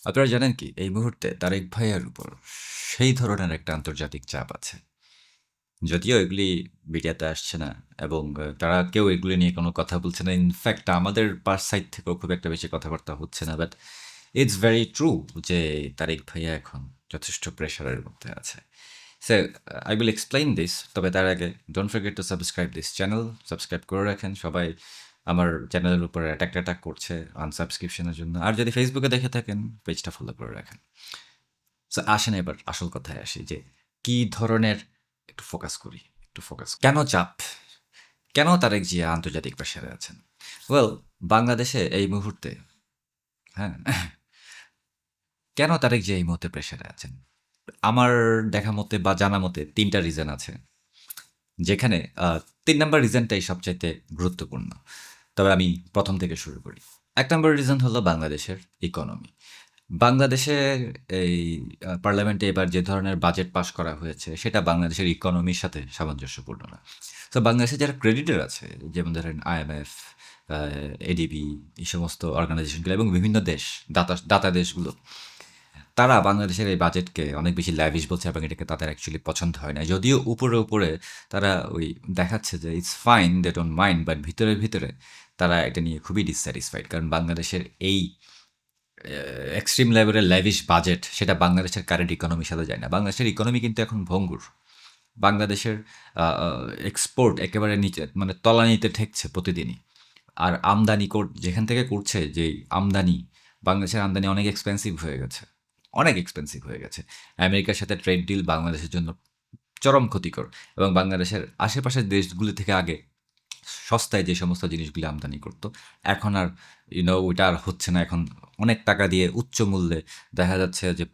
আপনারা জানেন কি এই মুহূর্তে তারেক ভাইয়ার উপর সেই ধরনের একটা আন্তর্জাতিক চাপ আছে। যদিও এগুলি মিডিয়াতে আসছে না এবং তারা কেউ এগুলি নিয়ে কোনো কথা বলছে না। ইনফ্যাক্ট আমাদের পাশ সাইড থেকেও খুব একটা বেশি কথাবার্তা হচ্ছে না। বাট ইটস ভেরি ট্রু যে তারেক ভাইয়া এখন যথেষ্ট প্রেশারের মধ্যে আছে। So I will explain this. তবে তার আগে don't forget to subscribe this channel. Subscribe করে রাখেন। সবাই আমার চ্যানেলের উপর অ্যাটাক করছে আনসাবস্ক্রিপশনের জন্য। আর যদি ফেসবুকে দেখে থাকেন পেজটা ফলো করে রাখেন। সো আসেন এবার আসল কথায় আসি যে কি ধরনের একটু ফোকাস করি। কেন চাপ? কেন তারেক জিয়া আন্তর্জাতিক প্রেশারে আছেন? ওয়েল, বাংলাদেশে এই মুহূর্তে, হ্যাঁ, কেন তারেক জিয়া এই মুহূর্তে প্রেশারে আছেন? আমার দেখা মতে বা জানা মতে ৩ টা রিজন আছে। যেখানে ৩ নাম্বার রিজনটাই সবচাইতে গুরুত্বপূর্ণ। তবে আমি ১ম থেকে শুরু করি। ১ নাম্বার রিজন হলো বাংলাদেশের ইকোনমি। বাংলাদেশের এই পার্লামেন্টে এবার যে ধরনের বাজেট পাস করা হয়েছে, সেটা বাংলাদেশের ইকোনমির সাথে সামঞ্জস্যপূর্ণ না। তো বাংলাদেশে যারা ক্রেডিটর আছে, যেমন ধরেন IMF, আ ADB, এই সমস্ত অর্গানাইজেশনগুলো এবং বিভিন্ন দেশ, দাতা দেশগুলো, তারা বাংলাদেশের এই বাজেটকে অনেক বেশি ল্যাভিশ বলছে এবং এটাকে তাদের অ্যাকচুয়ালি পছন্দ হয় না। যদিও উপরে তারা ওই দেখাচ্ছে যে it's fine, they don't mind, but ভিতরে তারা এটা নিয়ে খুবই ডিসস্যাটিসফাইড। কারণ বাংলাদেশের এই এক্সট্রিম লেভেলের ল্যাভিশ বাজেট সেটা বাংলাদেশের কারেন্ট ইকোনমির সাথে যায় না। বাংলাদেশের ইকোনমি কিন্তু এখন ভঙ্গুর। বাংলাদেশের এক্সপোর্ট একেবারে নিচে, মানে তলানিতে ঠেকছে প্রতিদিনই। আর আমদানি যেখান থেকে করছে যেই আমদানি, বাংলাদেশের আমদানি অনেক এক্সপেন্সিভ হয়ে গেছে। অনেক এক্সপেন্সিভ হয়ে গেছে। আমেরিকার সাথে ট্রেড ডিল বাংলাদেশের জন্য চরম ক্ষতিকর এবং বাংলাদেশের আশেপাশের দেশগুলি থেকে আগে সস্তায় যে সমস্ত জিনিসগুলি আমদানি করতো, এখন আর ওইটা আর হচ্ছে না। এখন অনেক টাকা দিয়ে উচ্চ মূল্যে দেখা যাচ্ছে যে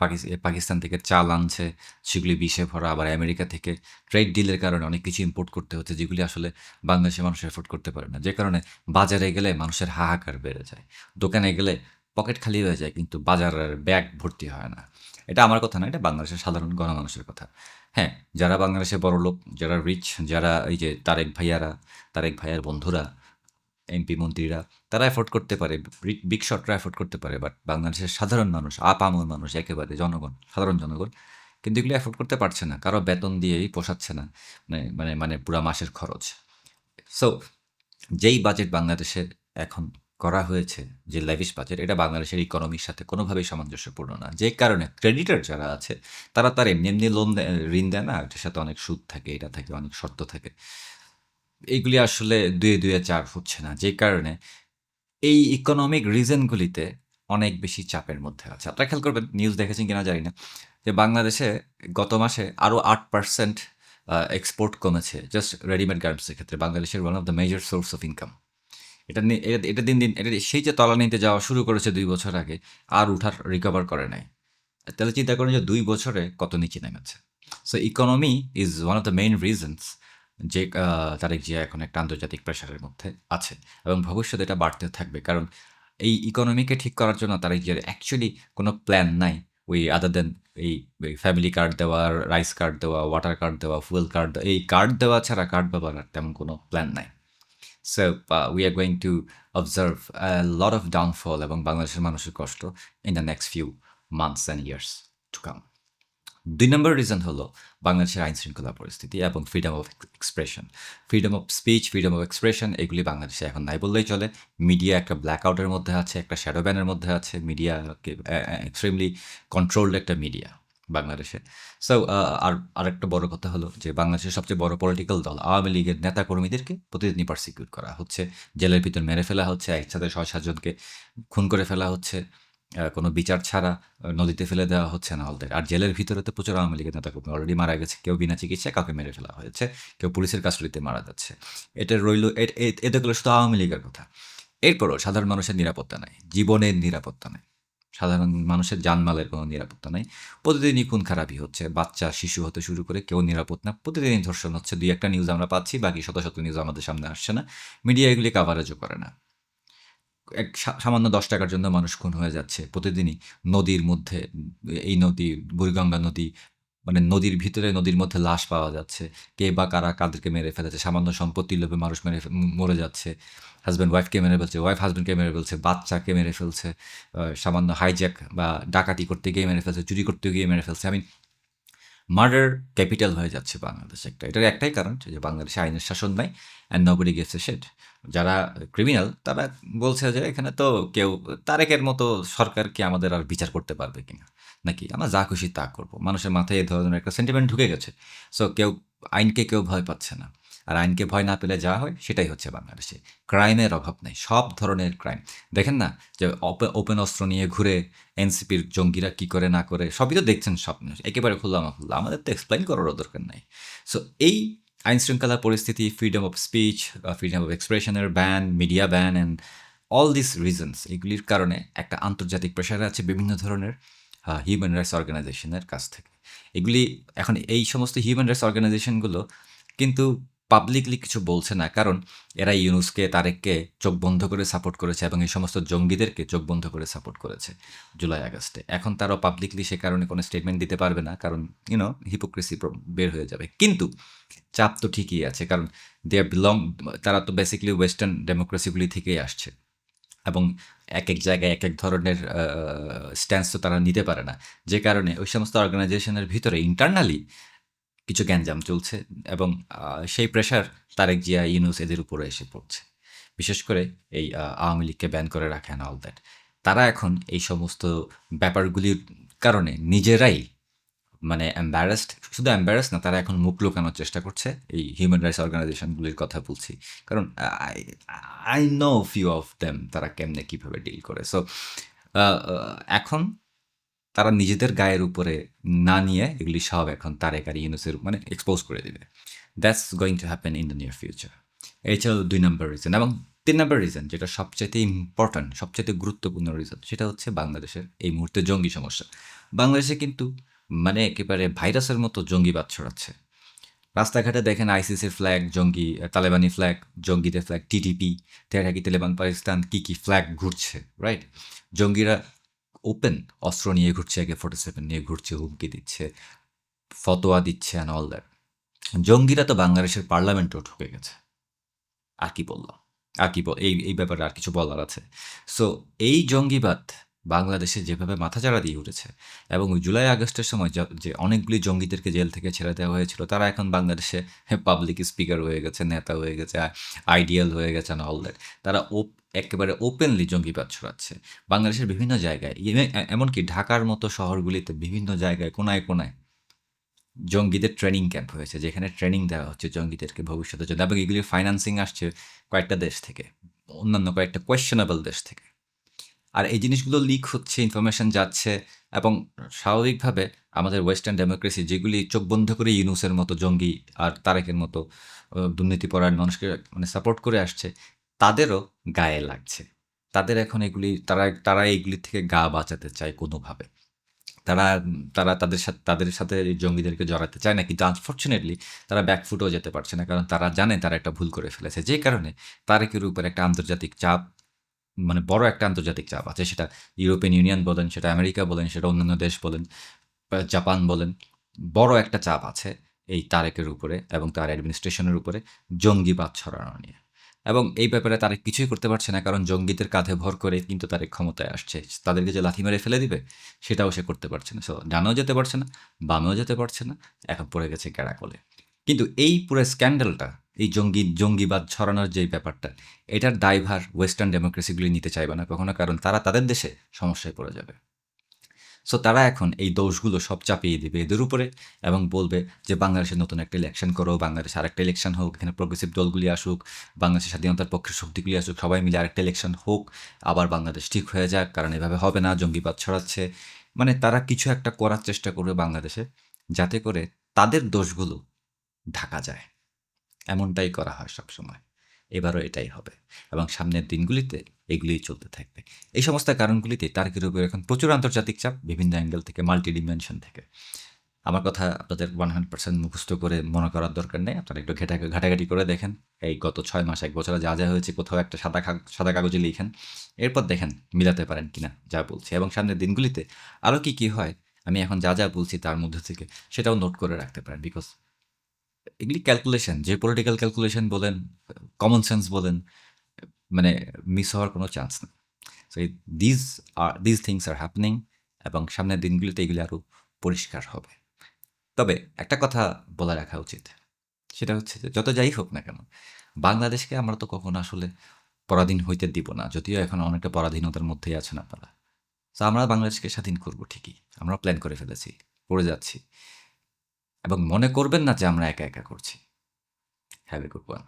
পাকিস্তান থেকে চাল আনছে, সেগুলি বিষে ভরা। আবার আমেরিকা থেকে ট্রেড ডিলের কারণে অনেক কিছু ইম্পোর্ট করতে হচ্ছে, যেগুলি আসলে বাংলাদেশের মানুষ এফোর্ড করতে পারে না। যে কারণে বাজারে গেলে মানুষের হাহাকার বেড়ে যায়। দোকানে গেলে পকেট খালি হয়ে যায়, কিন্তু বাজারের ব্যাগ ভর্তি হয় না। এটা আমার কথা না, এটা বাংলাদেশের সাধারণ গণমানুষের কথা। হ্যাঁ, যারা বাংলাদেশে বড়লোক, যারা রিচ, যারা এই যে তারেক ভাইয়ার বন্ধুরা, এমপি মন্ত্রীরা, তারা এফোর্ড করতে পারে, বিগ শটরা এফোর্ড করতে পারে। বাট বাংলাদেশের সাধারণ মানুষ, আপামর মানুষ, একেবারে জনগণ, সাধারণ জনগণ কিন্তু এগুলো এফোর্ড করতে পারছে না। কারো বেতন দিয়েই পোষাচ্ছে না, মানে পুরা মাসের খরচ। সো যেই বাজেট বাংলাদেশে এখন করা হয়েছে, যে ল্যাভিশ বাজেট, এটা বাংলাদেশের ইকোনমির সাথে কোনোভাবেই সামঞ্জস্যপূর্ণ না। যে কারণে ক্রেডিটর যারা আছে, তারা এমনি ঋণ দেয় না, এটার সাথে অনেক সুদ থাকে, এটা থাকে, অনেক শর্ত থাকে। এইগুলি আসলে দুয়ে ৪ হচ্ছে না। যে কারণে এই ইকোনমিক রিজনগুলিতে অনেক বেশি চাপের মধ্যে আছে। আপনারা খেয়াল করবেন, নিউজ দেখেছেন কিনা জানি না, যে বাংলাদেশে গত মাসে আরও ৮% এক্সপোর্ট কমেছে জাস্ট রেডিমেড গার্মেন্টসের ক্ষেত্রে। বাংলাদেশের one of the major source of income. এটা দিন এটা সেই যে তলানিতে যাওয়া শুরু করেছে ২ বছর আগে, আর রিকভার করে নাই। তাহলে চিন্তা করেন যে ২ বছরে কত নিচে নেমেছে। So economy is one of the main reasons যে তারেক জিয়া এখন একটা আন্তর্জাতিক প্রেশারের মধ্যে আছে এবং ভবিষ্যতে এটা বাড়তে থাকবে। কারণ এই ইকোনমিকে ঠিক করার জন্য তারেক জিয়ার অ্যাকচুয়ালি কোনো প্ল্যান নাই। আদার দেন এই ফ্যামিলি কার্ড দেওয়া, রাইস কার্ড দেওয়া, ওয়াটার কার্ড দেওয়া, ফুয়েল কার্ড দেওয়া, এই কার্ড দেওয়া ছাড়া কার্ড ব্যবহারের তেমন কোনো প্ল্যান নাই। So we are going to observe lot of downfall এবং বাংলাদেশের মানুষের কষ্ট in the next few months and years to come. ২ number reason হলো বাংলাদেশের আইনশৃঙ্খলা পরিস্থিতি এবং freedom of expression. Freedom of speech, freedom of expression এগুলি বাংলাদেশে এখন নাই বললেই চলে। মিডিয়া একটা ব্ল্যাক আউটের মধ্যে আছে, একটা শ্যাডো ব্যানের মধ্যে আছে। মিডিয়াকে এক্সট্রিমলি কন্ট্রোলড একটা মিডিয়া বাংলাদেশে। সো আরেকটা বড় কথা হলো যে বাংলাদেশের সবচেয়ে বড় পলিটিক্যাল দল আওয়ামী লীগের নেতাকর্মীদেরকে প্রতিদিনই পারসিকিউট করা হচ্ছে। জেলের ভিতর মেরে ফেলা হচ্ছে, একসাথে ৬-৭ জনকে খুন করে ফেলা হচ্ছে। কোনো বিচার ছাড়া নদীতে ফেলে দেওয়া হচ্ছে না অলদের। আর জেলের ভিতরে তো প্রচুর আওয়ামী লীগের নেতাকর্মী অলরেডি মারা গেছে। কেউ বিনা চিকিৎসায় কাউকে মেরে ফেলা হয়েছে। কেউ পুলিশের কাস্টডিতে মারা যাচ্ছে। এটা রইল, এটা গেলো শুধু আওয়ামী লীগের কথা। এরপরও সাধারণ মানুষের নিরাপত্তা নাই। জীবনের নিরাপত্তা নাই। সাধারণ মানুষের জানমালের কোনো নিরাপত্তা নাই। প্রতিদিনই খুন খারাপি হচ্ছে। বাচ্চা, শিশু হতে শুরু করে কেউ নিরাপদ না। প্রতিদিনই ধর্ষণ হচ্ছে। ২-১টা নিউজ আমরা পাচ্ছি, বাকি শত নিউজ আমাদের সামনে আসছে না। মিডিয়া এগুলি কাভারেজও করে না। সামান্য ৳১০ জন্য মানুষ খুন হয়ে যাচ্ছে প্রতিদিনই। নদীর মধ্যে, এই নদী, বুড়িগঙ্গা নদী, মানে নদীর ভিতরে নদীর মধ্যে লাশ পাওয়া যাচ্ছে, কে বা কারা কাদেরকে মেরে ফেলেছে, সামান্য সম্পত্তির লোভে মানুষ মরে যাচ্ছে, হাজব্যান্ড ওয়াইফকে মেরে ফেলছে, ওয়াইফ হাজব্যান্ডকে মেরে ফেলছে, বাচ্চাকে মেরে ফেলছে, সামান্য হাইজ্যাক বা ডাকাতি করতে গিয়ে মেরে ফেলছে, চুরি করতে গিয়ে মেরে ফেলছে। আমি মার্ডার ক্যাপিটাল হয়ে যাচ্ছে বাংলাদেশ একটা। এটার একটাই কারণ যে বাংলাদেশে আইনের শাসন নাই, and nobody gives a shit. যারা ক্রিমিনাল তারা বলছে যে এখানে তো কেউ তারেকের মতো সরকার কি আমাদের আর বিচার করতে পারবে কিনা, নাকি আমরা যা খুশি তা করবো। মানুষের মাথায় এই ধরনের একটা সেন্টিমেন্ট ঢুকে গেছে। সো আইনকে কেউ ভয় পাচ্ছে না। আর আইনকে ভয় না পেলে যা হয় সেটাই হচ্ছে বাংলাদেশে। ক্রাইমের অভাব নেই, সব ধরনের ক্রাইম। দেখেন না যে ওপেন অস্ত্র নিয়ে ঘুরে এনসিপির জঙ্গিরা কি করে না করে সবই তো দেখছেন, সব একেবারে খুল্লা আমাদের তো এক্সপ্লেন করারও দরকার নাই। সো এই আইন শৃঙ্খলা পরিস্থিতি, freedom of speech, freedom of এক্সপ্রেশনের ban, media ban and all this reasons, এগুলির কারণে একটা আন্তর্জাতিক প্রেশার আছে বিভিন্ন ধরনের হিউম্যান রাইটস অর্গানাইজেশনের কাছ থেকে। এগুলি এখন এই সমস্ত হিউম্যান রাইটস অর্গানাইজেশনগুলো কিন্তু পাবলিকলি কিছু বলছে না, কারণ এরা ইউনুসকে, তারেককে চোখ বন্ধ করে সাপোর্ট করেছে এবং এই সমস্ত জঙ্গিদেরকে চোখ বন্ধ করে সাপোর্ট করেছে জুলাই আগস্টে। এখন তারাও পাবলিকলি সে কারণে কোনো স্টেটমেন্ট দিতে পারবে না, কারণ হিপোক্রেসি বের হয়ে যাবে। কিন্তু চাপ তো ঠিকই আছে, কারণ তারা তো বেসিক্যালি ওয়েস্টার্ন ডেমোক্রেসিগুলি থেকেই আসছে এবং এক এক জায়গায় এক এক ধরনের স্ট্যান্স তো তারা নিতে পারে না, যে কারণে ওই সমস্ত অর্গানাইজেশনের ভিতরে ইন্টারনালি কিছু গ্যাঞ্জাম চলছে এবং সেই প্রেশার তারেক জিয়া, ইউনুস এদের উপরে এসে পড়ছে। বিশেষ করে এই আওয়ামী লীগকে ব্যান করে রাখেন অল দ্যাট। তারা এখন এই সমস্ত ব্যাপারগুলির কারণে নিজেরাই মানে এম্বারাসড, শুধু এম্বারাস না, তারা এখন মুখ লুকানোর চেষ্টা করছে। এই হিউম্যান রাইটস অর্গানাইজেশনগুলির কথা বলছি, কারণ I I know few of them তারা কেমনে কীভাবে ডিল করে। সো এখন তারা নিজেদের গায়ের উপরে না নিয়ে এগুলি সব এখন তারেক আর ইউনুসের মানে এক্সপোজ করে দেবে। That's going to happen in the near future. এই ছিল 2 নম্বর রিজন। এবং 3 নম্বর রিজন, যেটা সবচাইতে ইম্পর্ট্যান্ট, সবচাইতে গুরুত্বপূর্ণ রিজন, সেটা হচ্ছে বাংলাদেশের এই মুহূর্তে জঙ্গি সমস্যা। বাংলাদেশে কিন্তু মানে একেবারে ভাইরাসের মতো জঙ্গিবাদ ছড়াচ্ছে। রাস্তাঘাটে দেখেন আইসিসির ফ্ল্যাগ, জঙ্গি, তালেবানি ফ্ল্যাগ, জঙ্গিদের ফ্ল্যাগ, টিটিপি, তেহরাকি তালেবান পাকিস্তান, কি ফ্ল্যাগ ঘুরছে, রাইট? জঙ্গিরা ওপেন অস্ত্র নিয়ে ঘুরছে, AK-47 নিয়ে ঘুরছে, হুমকি দিচ্ছে, ফতোয়া দিচ্ছে অ্যান্ড অল দ্যাট। জঙ্গিরা তো বাংলাদেশের পার্লামেন্টেও ঢুকে গেছে। আর কি বললাম? এই ব্যাপারে আর কিছু বলার আছে? সো এই জঙ্গিবাদ বাংলাদেশে যেভাবে মাথাচাড়া দিয়ে উঠেছে এবং জুলাই আগস্টের সময় যে অনেকগুলি জঙ্গিদেরকে জেল থেকে ছেড়ে দেওয়া হয়েছিল, তারা এখন বাংলাদেশে পাবলিক স্পিকার হয়ে গেছে, নেতা হয়ে গেছে, আইডিয়াল হয়ে গেছে অ্যান্ড অল দ্যাট। তারা একেবারে ওপেনলি জঙ্গিবাদ ছড়াচ্ছে বাংলাদেশের বিভিন্ন জায়গায়, এমনকি ঢাকার মতো শহরগুলিতে বিভিন্ন জায়গায় কোনায় কোনায় জঙ্গিদের ট্রেনিং ক্যাম্প হয়েছে, যেখানে ট্রেনিং দেওয়া হচ্ছে জঙ্গিদেরকে ভবিষ্যতের জন্য, এবং এগুলির ফাইন্যান্সিং আসছে কয়েকটা দেশ থেকে, অন্যান্য কয়েকটা কোয়েশ্চেনেবল দেশ থেকে। আর এই জিনিসগুলো লিক হচ্ছে, ইনফরমেশন যাচ্ছে, এবং স্বাভাবিকভাবে আমাদের ওয়েস্টার্ন ডেমোক্রেসি, যেগুলি চোখ বন্ধ করে ইউনুসের মতো জঙ্গি আর তারেকের মতো দুর্নীতিপরায়ণ মানুষকে মানে সাপোর্ট করে আসছে, তাদেরও গায়ে লাগছে। তাদের এখন তারা এইগুলির থেকে গা বাঁচাতে চায় কোনোভাবে। তারা তারা তাদের সাথে এই জঙ্গিদেরকে জড়াতে চায় না, কিন্তু আনফরচুনেটলি তারা ব্যাকফুটও যেতে পারছে না, কারণ তারা জানে তারা একটা ভুল করে ফেলেছে, যে কারণে তারেকের উপর একটা আন্তর্জাতিক চাপ, মানে বড় একটা আন্তর্জাতিক চাপ আছে। সেটা ইউরোপিয়ান ইউনিয়ন বলেন, সেটা আমেরিকা বলেন, সেটা অন্যান্য দেশ বলেন, জাপান বলেন, বড় একটা চাপ আছে এই তারেকের উপরে এবং তার অ্যাডমিনিস্ট্রেশনের উপরে জঙ্গিবাদ ছড়ানো নিয়ে। এবং এই ব্যাপারে তারা কিছুই করতে পারছে না, কারণ জঙ্গিদের কাঁধে ভর করে কিন্তু তারেক ক্ষমতায় আসছে। তাদেরকে যে লাথি মেরে ফেলে দিবে সেটাও সে করতে পারছে না। সো ডানেও যেতে পারছে না, বামেও যেতে পারছে না, এখন পড়ে গেছে ক্যারাকলে। কিন্তু এই পুরো স্ক্যান্ডালটা, এই জঙ্গিবাদ ছড়ানোর যে ব্যাপারটা, এটার দায়ভার ওয়েস্টার্ন ডেমোক্রেসিগুলি নিতে চাইবে না কখনো, কারণ তারা তাদের দেশে সমস্যায় পড়ে যাবে। সো তারা এখন এই দোষগুলো সব চাপিয়ে দিবে এদের উপরে এবং বলবে যে বাংলাদেশে নতুন একটা ইলেকশন করো, বাংলাদেশে আরেকটা ইলেকশন হোক, এখানে প্রোগ্রেসিভ দলগুলি আসুক, বাংলাদেশের স্বাধীনতার পক্ষের শক্তিগুলি আসুক, সবাই মিলে আরেকটা ইলেকশন হোক, আবার বাংলাদেশ ঠিক হয়ে যাক, কারণ এভাবে হবে না, জঙ্গিবাদ ছড়াচ্ছে। মানে তারা কিছু একটা করার চেষ্টা করবে বাংলাদেশে, যাতে করে তাদের দোষগুলো ঢাকা যায়। এমনটাই করা হয় সবসময়। এবারও এটাই হবে এবং সামনের দিনগুলিতে এগুলিই চলতে থাকবে। এই সমস্ত কারণগুলিতে তারেকের উপর এখন প্রচুর আন্তর্জাতিক চাপ, বিভিন্ন অ্যাঙ্গেল থেকে, মাল্টি ডিমেনশন থেকে। আমার কথা আপনাদের 100% মুখস্থ করে মনে করার দরকার নেই। আপনারা একটু ঘাটাঘাটি করে দেখেন। এই গত 6 মাস 1 বছরে যা হয়েছে কোথাও একটা সাদা কাগজে লিখেন। এরপর দেখেন মিলাতে পারেন কিনা যা বলছি, এবং সামনের দিনগুলিতে আরও কি হয় আমি এখন যা যা বলছি তার মধ্যে থেকে সেটাও নোট করে রাখতে পারেন, বিকজ এগুলি ক্যালকুলেশন, যে পলিটিক্যাল ক্যালকুলেশন বলেন, কমন সেন্স বলেন, মানে মিস হওয়ার কোনো চান্স নেই। So these things are happening, এবং সামনের দিনগুলিতে এগুলি আরও পরিষ্কার হবে। তবে একটা কথা বলে রাখা উচিত, সেটা হচ্ছে যে যত যাই হোক না কেন, বাংলাদেশকে আমরা তো কখনো আসলে পরাধীন হইতে দিব না, যদিও এখন অনেকটা পরাধীনতার মধ্যেই আছেন আপনারা। তো আমরা বাংলাদেশকে স্বাধীন করব ঠিকই, আমরা প্ল্যান করে ফেলেছি, করে যাচ্ছি, এবং মনে করবেন না যে আমরা একা একা করছি। Have a good one.